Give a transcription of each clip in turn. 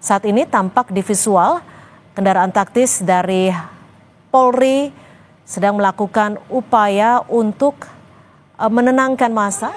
Saat ini tampak di visual kendaraan taktis dari Polri sedang melakukan upaya untuk menenangkan massa.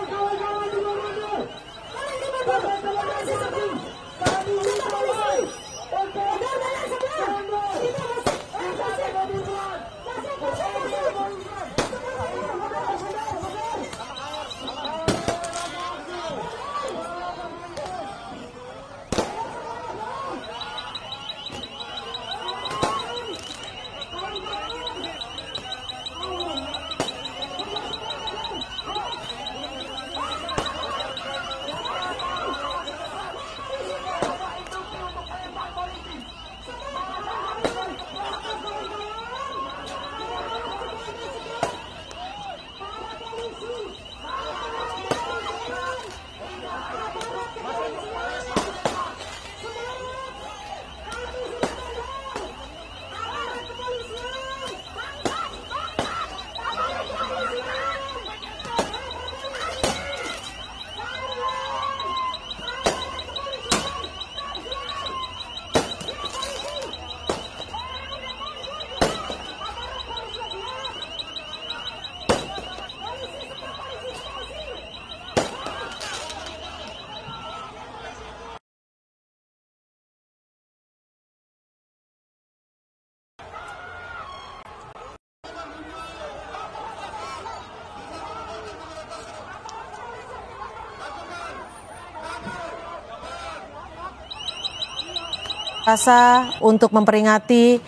Untuk memperingati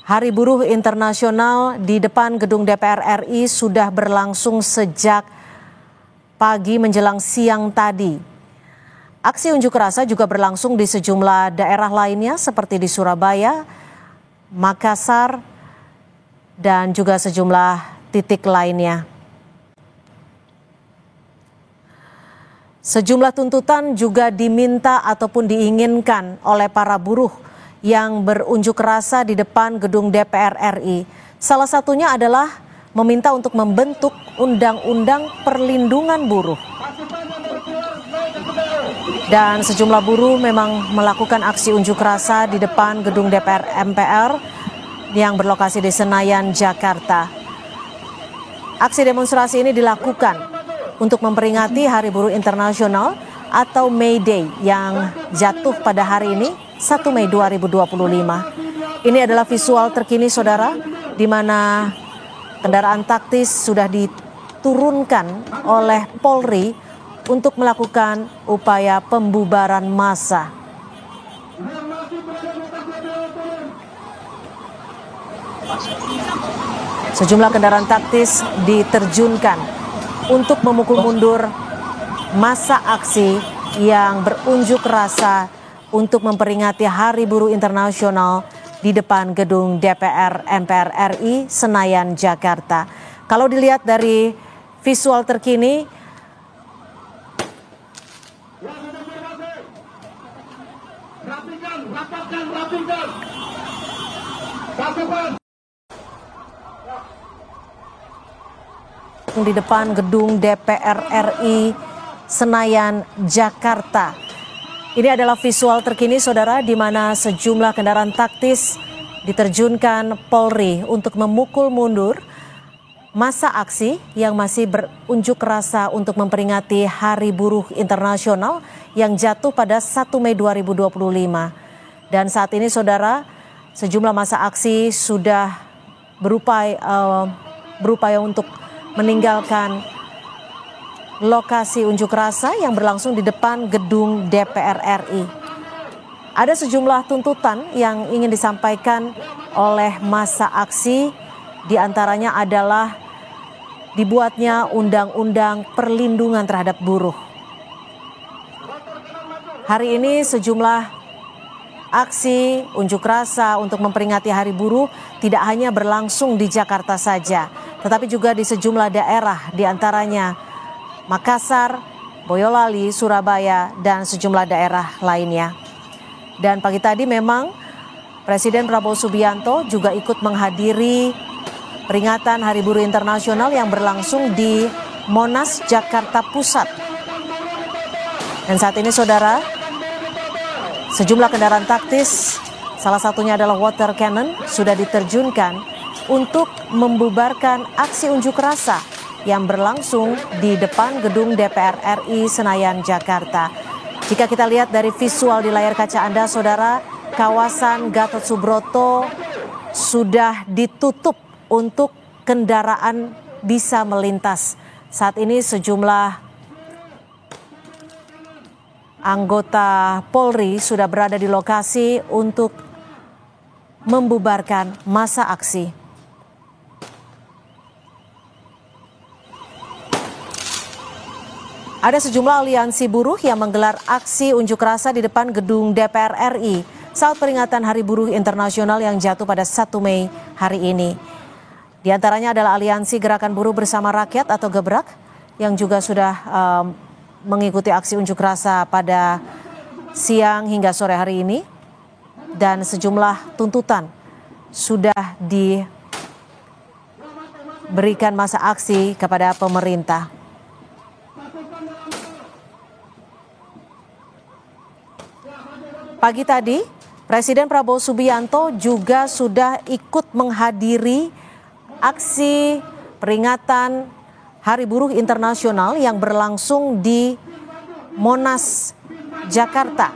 Hari Buruh Internasional di depan gedung DPR RI sudah berlangsung sejak pagi menjelang siang tadi. Aksi unjuk rasa juga berlangsung di sejumlah daerah lainnya seperti di Surabaya, Makassar, dan juga sejumlah titik lainnya. Sejumlah tuntutan juga diminta ataupun diinginkan oleh para buruh yang berunjuk rasa di depan gedung DPR RI. Salah satunya adalah meminta untuk membentuk Undang-Undang Perlindungan Buruh. Dan sejumlah buruh memang melakukan aksi unjuk rasa di depan gedung DPR MPR yang berlokasi di Senayan, Jakarta. Aksi demonstrasi ini dilakukan untuk memperingati Hari Buruh Internasional atau May Day yang jatuh pada hari ini 1 Mei 2025. Ini adalah visual terkini saudara, di mana kendaraan taktis sudah diturunkan oleh Polri untuk melakukan upaya pembubaran massa. Sejumlah kendaraan taktis diterjunkan untuk memukul mundur massa aksi yang berunjuk rasa untuk memperingati Hari Buruh Internasional di depan gedung DPR MPR RI Senayan, Jakarta. Kalau dilihat dari visual terkini, di depan gedung DPR RI Senayan, Jakarta. Ini adalah visual terkini saudara, di mana sejumlah kendaraan taktis diterjunkan Polri untuk memukul mundur massa aksi yang masih berunjuk rasa untuk memperingati Hari Buruh Internasional yang jatuh pada 1 Mei 2025. Dan saat ini saudara, sejumlah massa aksi sudah berupaya untuk meninggalkan lokasi unjuk rasa yang berlangsung di depan gedung DPR RI. Ada sejumlah tuntutan yang ingin disampaikan oleh massa aksi, diantaranya adalah dibuatnya Undang-Undang Perlindungan terhadap Buruh. Hari ini sejumlah aksi unjuk rasa untuk memperingati Hari Buruh tidak hanya berlangsung di Jakarta saja, tetapi juga di sejumlah daerah, diantaranya Makassar, Boyolali, Surabaya, dan sejumlah daerah lainnya. Dan pagi tadi memang Presiden Prabowo Subianto juga ikut menghadiri peringatan Hari Buruh Internasional yang berlangsung di Monas, Jakarta Pusat. Dan saat ini saudara, Sejumlah kendaraan taktis, salah satunya adalah water cannon, sudah diterjunkan untuk membubarkan aksi unjuk rasa yang berlangsung di depan gedung DPR RI Senayan, Jakarta. Jika kita lihat dari visual di layar kaca Anda, saudara, kawasan Gatot Subroto sudah ditutup untuk kendaraan bisa melintas. Saat ini sejumlah anggota Polri sudah berada di lokasi untuk membubarkan massa aksi. Ada sejumlah aliansi buruh yang menggelar aksi unjuk rasa di depan gedung DPR RI saat peringatan Hari Buruh Internasional yang jatuh pada 1 Mei hari ini. Di antaranya adalah Aliansi Gerakan Buruh Bersama Rakyat atau Gebrak yang juga sudah mengikuti aksi unjuk rasa pada siang hingga sore hari ini. Dan sejumlah tuntutan sudah diberikan massa aksi kepada pemerintah. Pagi tadi, Presiden Prabowo Subianto juga sudah ikut menghadiri aksi peringatan Hari Buruh Internasional yang berlangsung di Monas, Jakarta.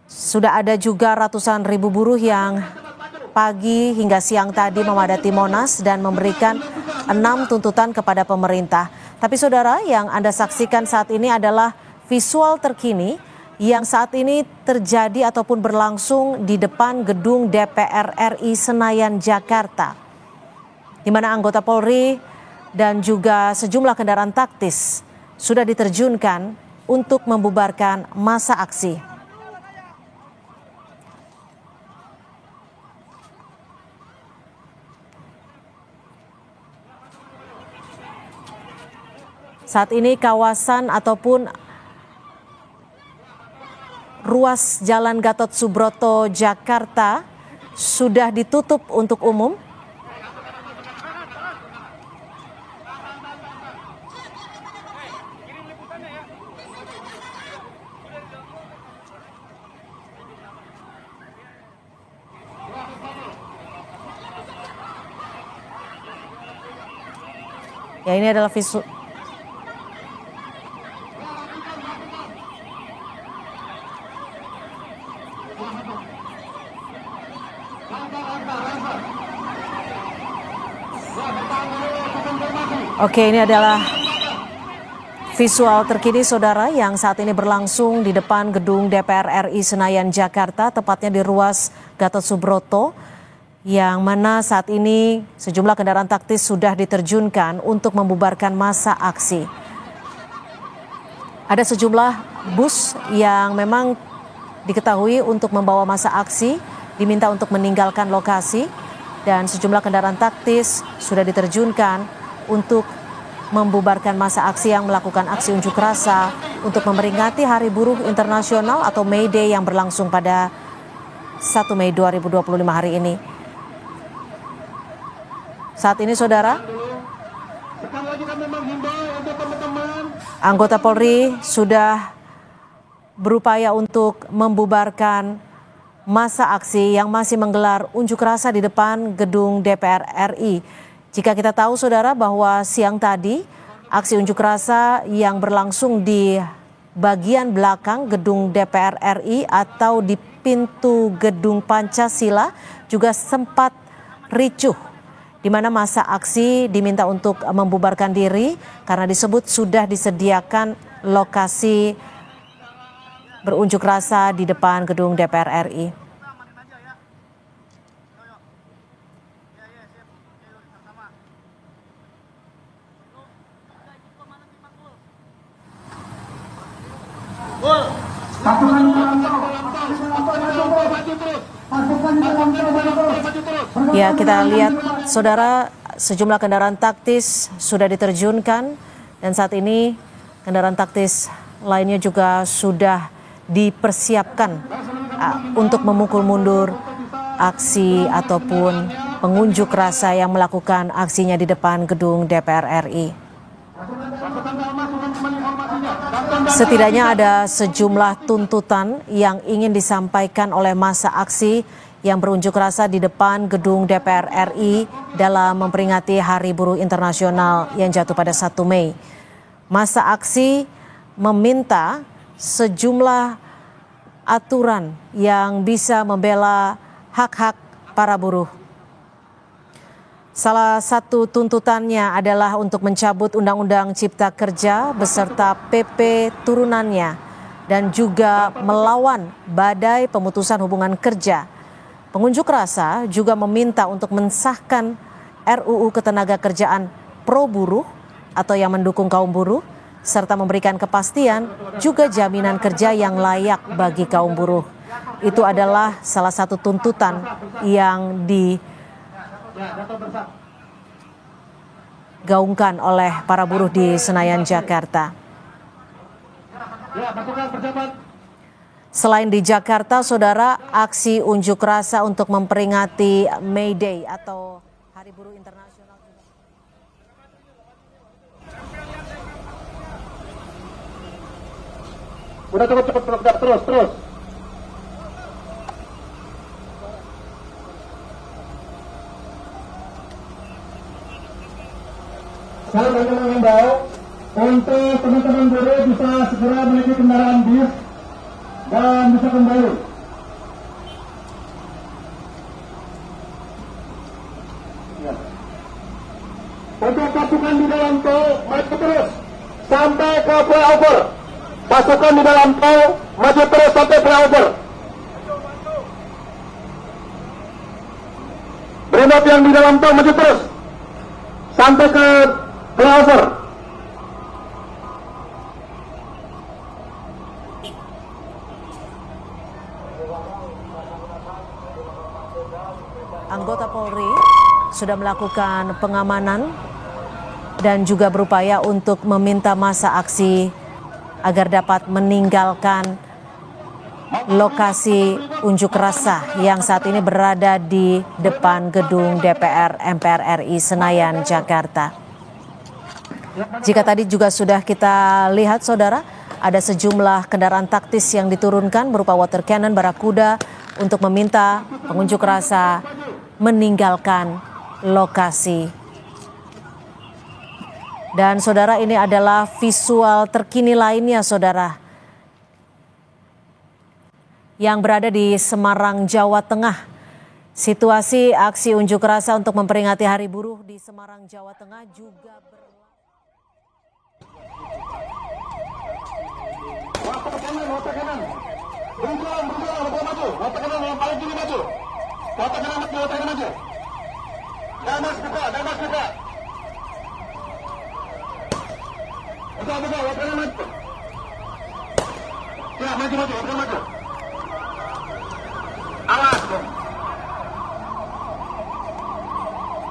Sudah ada juga ratusan ribu buruh yang pagi hingga siang tadi memadati Monas dan memberikan 6 tuntutan kepada pemerintah. Tapi saudara, yang Anda saksikan saat ini adalah visual terkini yang saat ini terjadi ataupun berlangsung di depan gedung DPR RI Senayan, Jakarta, di mana anggota Polri dan juga sejumlah kendaraan taktis sudah diterjunkan untuk membubarkan massa aksi. Saat ini kawasan ataupun ruas Jalan Gatot Subroto, Jakarta sudah ditutup untuk umum. Ya, ini adalah visual. Oke, ini adalah visual terkini saudara yang saat ini berlangsung di depan gedung DPR RI Senayan, Jakarta, tepatnya di ruas Gatot Subroto, yang mana saat ini sejumlah kendaraan taktis sudah diterjunkan untuk membubarkan massa aksi. Ada sejumlah bus yang memang diketahui untuk membawa massa aksi diminta untuk meninggalkan lokasi, dan sejumlah kendaraan taktis sudah diterjunkan untuk membubarkan massa aksi yang melakukan aksi unjuk rasa untuk memperingati Hari Buruh Internasional atau May Day yang berlangsung pada 1 Mei 2025 hari ini. Saat ini saudara, anggota Polri sudah berupaya untuk membubarkan massa aksi yang masih menggelar unjuk rasa di depan gedung DPR RI. Jika kita tahu saudara bahwa siang tadi aksi unjuk rasa yang berlangsung di bagian belakang gedung DPR RI atau di pintu gedung Pancasila juga sempat ricuh, di mana massa aksi diminta untuk membubarkan diri karena disebut sudah disediakan lokasi berunjuk rasa di depan gedung DPR RI. Ya, kita lihat saudara, sejumlah kendaraan taktis sudah diterjunkan dan saat ini kendaraan taktis lainnya juga sudah dipersiapkan untuk memukul mundur aksi ataupun pengunjuk rasa yang melakukan aksinya di depan gedung DPR RI. Setidaknya ada sejumlah tuntutan yang ingin disampaikan oleh massa aksi yang berunjuk rasa di depan gedung DPR RI dalam memperingati Hari Buruh Internasional yang jatuh pada 1 Mei. Massa aksi meminta sejumlah aturan yang bisa membela hak-hak para buruh. Salah satu tuntutannya adalah untuk mencabut Undang-Undang Cipta Kerja beserta PP turunannya dan juga melawan badai pemutusan hubungan kerja. Pengunjuk rasa juga meminta untuk mensahkan RUU Ketenagakerjaan pro buruh atau yang mendukung kaum buruh serta memberikan kepastian juga jaminan kerja yang layak bagi kaum buruh. Itu adalah salah satu tuntutan yang digaungkan oleh para buruh di Senayan, Jakarta. Selain di Jakarta, saudara, aksi unjuk rasa untuk memperingati May Day atau Hari Buruh Internasional juga. Udah cepet terus. Saya ingin mengimbau untuk teman-teman buruh bisa segera menaiki kendaraan bis dan bisa kembali. Ya. Untuk pasukan di dalam tol maju terus sampai ke flyover. Pasukan di dalam tol maju terus sampai flyover. Brimob yang di dalam tol maju terus sampai ke flyover. Anggota Polri sudah melakukan pengamanan dan juga berupaya untuk meminta massa aksi agar dapat meninggalkan lokasi unjuk rasa yang saat ini berada di depan gedung DPR MPR RI Senayan, Jakarta. Jika tadi juga sudah kita lihat, saudara, ada sejumlah kendaraan taktis yang diturunkan berupa water cannon, barakuda untuk meminta pengunjuk rasa meninggalkan lokasi. Dan saudara, ini adalah visual terkini lainnya, saudara, yang berada di Semarang, Jawa Tengah. Situasi aksi unjuk rasa untuk memperingati Hari Buruh di Semarang, Jawa Tengah juga berlangsung. Water kanan. Berjuang, maju. Water kanan yang paling tinggi maju. Water kanan maju. Damas buka. Buka, water kanan maju. Ya, maju, water kanan maju. Awas.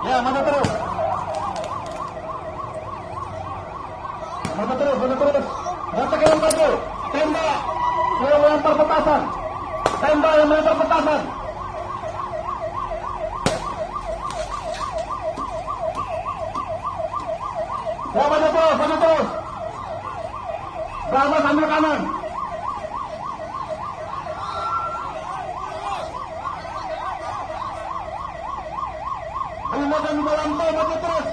Ya, maju terus. Water kanan maju. Tembak yang melempar petasan. Ya, maju terus. Damas ambil kanan. Brimob yang di dalam tol maju terus.